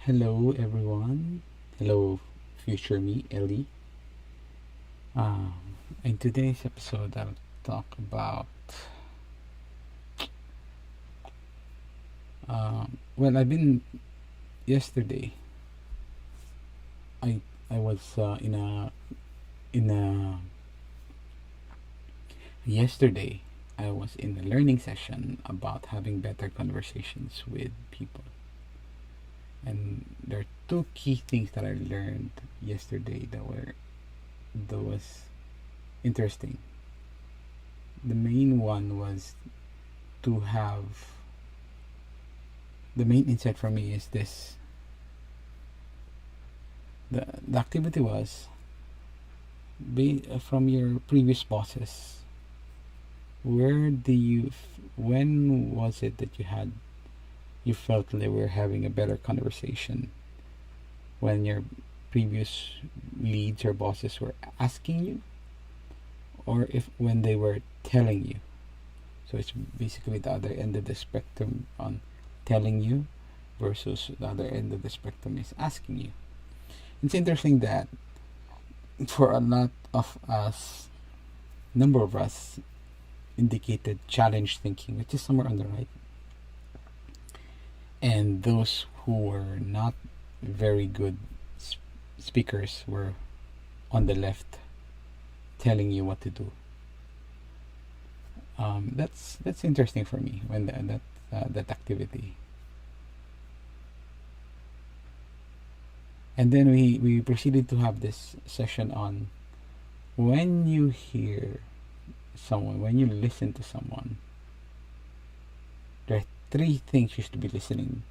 Hello, everyone. Hello, future me, Ellie. Um, in today's episode, I'll talk about. I've been yesterday. I was in a yesterday. I was in a learning session about having better conversations with people, and there are two key things that I learned yesterday that was interesting. The main one was to have the main insight for me is this. The activity was from your previous bosses. When was it that you felt they were having a better conversation? When your previous leads or bosses were asking you, or if when they were telling you? So it's basically the other end of the spectrum on telling you versus the other end of the spectrum is asking you. It's interesting that for a lot of us, number of us indicated challenge thinking, which is somewhere on the right, and those who were not very good speakers were on the left, telling you what to do. That's interesting for me when that activity. And then we proceeded to have this session on when you hear someone, when you listen to someone, there are three things you should be listening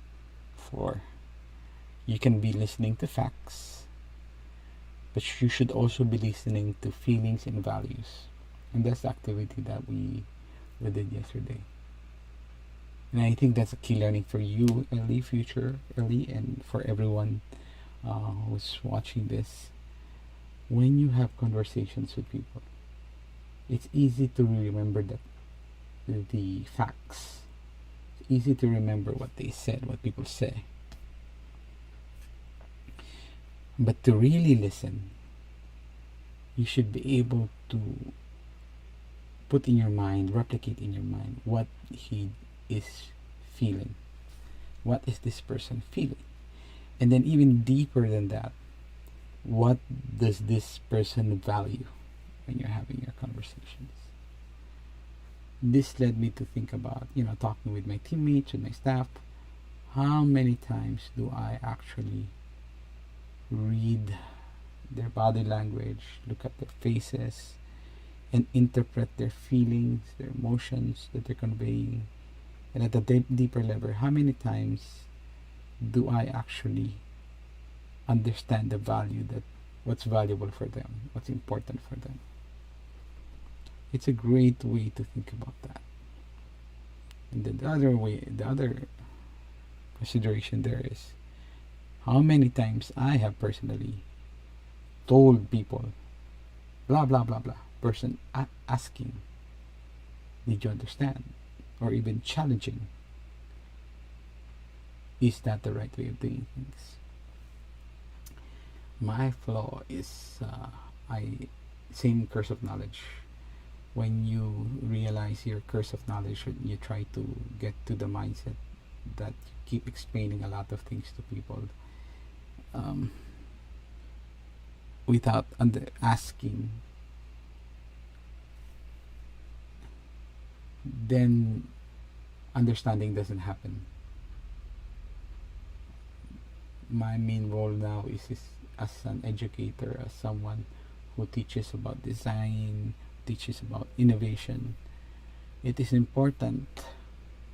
for. You can be listening to facts, but you should also be listening to feelings and values. And that's the activity that we did yesterday. And I think that's a key learning for you, Ellie, future Ellie, and for everyone who's watching this. When you have conversations with people, it's easy to remember the facts. It's easy to remember what they said, what people say. But to really listen, you should be able to put in your mind, replicate in your mind what he is feeling. What is this person feeling? And then even deeper than that, what does this person value when you're having your conversations? This led me to think about, talking with my teammates, with my staff, how many times do I actually read their body language, look at their faces, and interpret their feelings, their emotions that they're conveying. And at a deeper level, how many times do I actually understand the value that what's valuable for them, what's important for them? It's a great way to think about that. And then the other consideration there is how many times I have personally told people, blah, blah, blah, blah, person asking, did you understand? Or even challenging, is that the right way of doing things? My flaw is same curse of knowledge. When you realize your curse of knowledge, you try to get to the mindset that you keep explaining a lot of things to people without asking, then understanding doesn't happen. My main role now is as an educator, as someone who teaches about design, teaches about innovation. It is important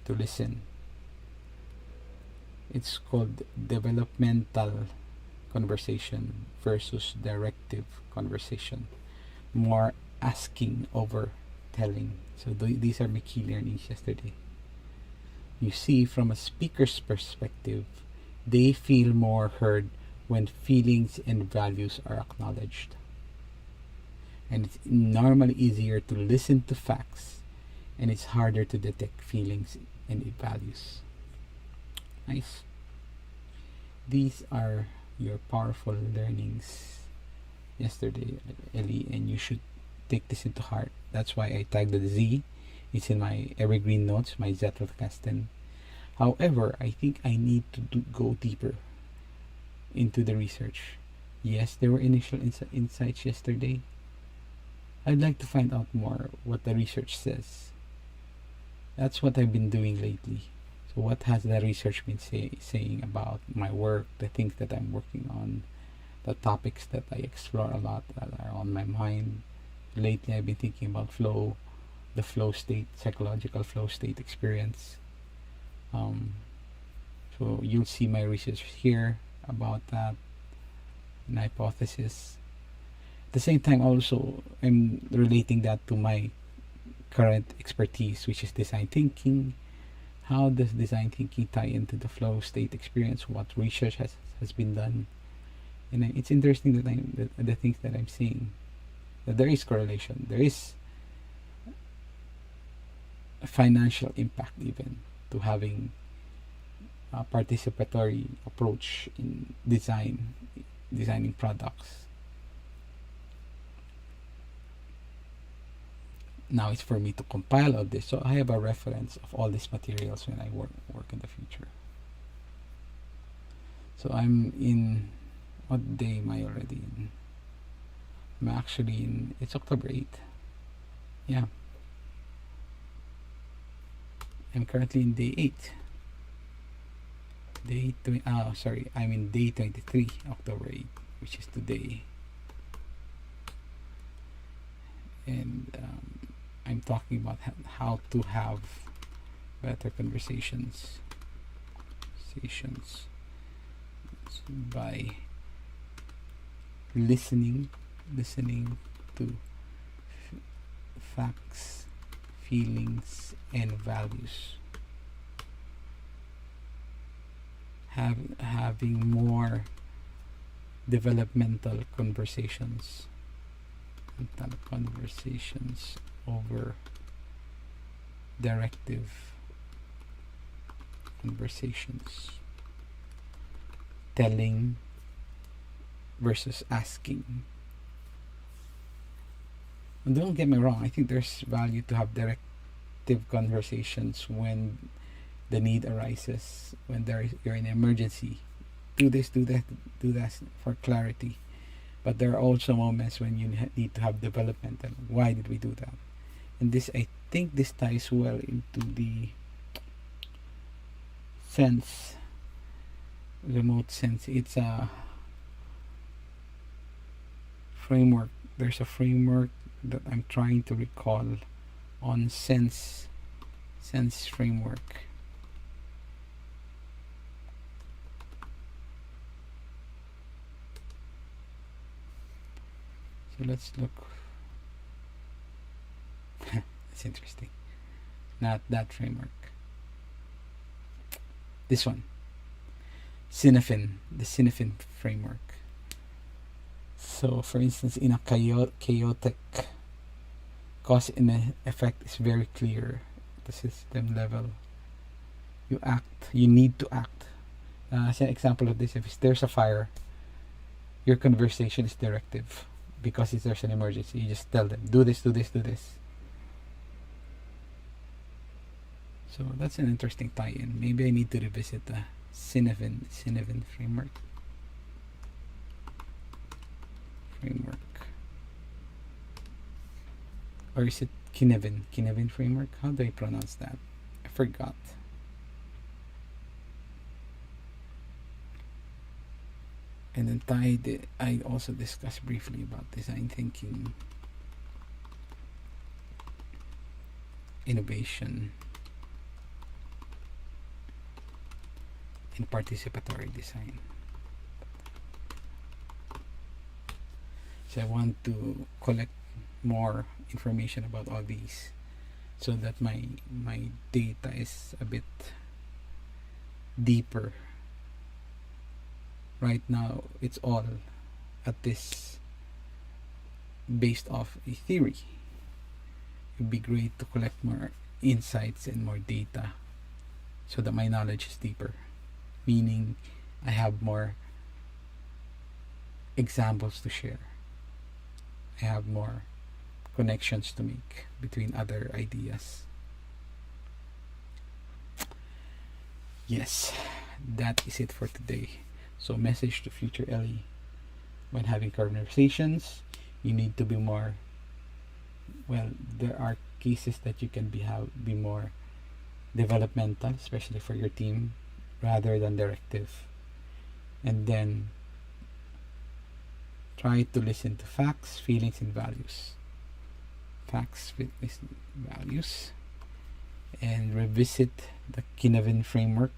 to listen. It's called developmental conversation versus directive conversation. More asking over telling. So these are my key learnings yesterday. You see, from a speaker's perspective, they feel more heard when feelings and values are acknowledged. And it's normally easier to listen to facts, and it's harder to detect feelings and values. Nice. These are your powerful learnings yesterday, Ellie, and you should take this into heart. That's why I tagged the Z. It's in my evergreen notes, my Zettelkasten. However, I think I need to go deeper into the research. Yes, there were initial insights yesterday. I'd like to find out more what the research says. That's what I've been doing lately. So what has the research been saying about my work, the things that I'm working on, the topics that I explore a lot that are on my mind? Lately, I've been thinking about flow, the flow state, psychological flow state experience. So you'll see my research here about that, an hypothesis. At the same time, also, I'm relating that to my current expertise, which is design thinking. How does design thinking tie into the flow state experience? What research has been done? And it's interesting that the things that I'm seeing, that there is correlation. There is a financial impact even to having a participatory approach in designing products. Now it's for me to compile all this, so I have a reference of all these materials when I work in the future. So I'm in, what day am I already in? I'm actually in, it's October 8th. Yeah. I'm currently in day 8. I'm in day 23, October 8th, which is today. And I'm talking about how to have better conversations by listening to facts, feelings, and values. Having more developmental conversations over directive conversations, telling versus asking. And don't get me wrong, I think there's value to have directive conversations when the need arises, when you're in an emergency. Do this, do that for clarity. But there are also moments when you need to have development, and why did we do that? And this, I think this ties well into the remote sense. It's a framework. There's a framework that I'm trying to recall on sense framework. So let's look. It's interesting. Not that framework. This one. The Sinefin framework. So, for instance, in a chaotic, cause and effect is very clear at the system level. You need to act. As an example of this, if there's a fire, your conversation is directive. Because if there's an emergency, you just tell them, do this. So that's an interesting tie-in. Maybe I need to revisit the Sinefin framework. Or is it Kinevin framework? How do I pronounce that? I forgot. And then I also discussed briefly about design thinking, innovation, and participatory design. So I want to collect more information about all these so that my data is a bit deeper. Right now it's all at this based off a theory. It'd be great to collect more insights and more data so that my knowledge is deeper, meaning I have more examples to share. I have more connections to make between other ideas. Yes, that is it for today. So, message to future Ellie: when having conversations, you need to be more, well, there are cases that you can be more developmental, especially for your team, rather than directive. And then try to listen to facts, feelings, and values. Facts, feelings, and values. And revisit the Kinavin framework.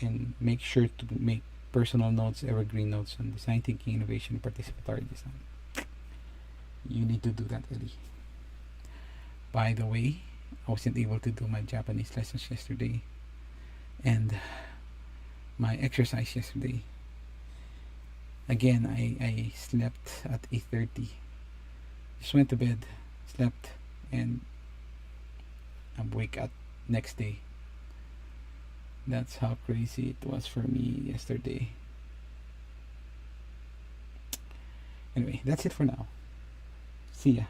And make sure to make personal notes, evergreen notes on design thinking, innovation, and participatory design. You need to do that, Ellie. By the way, I wasn't able to do my Japanese lessons yesterday and my exercise yesterday. Again, I slept at 8:30. Just went to bed, slept, and I'm wake up next day. That's how crazy it was for me yesterday. Anyway, that's it for now. See ya.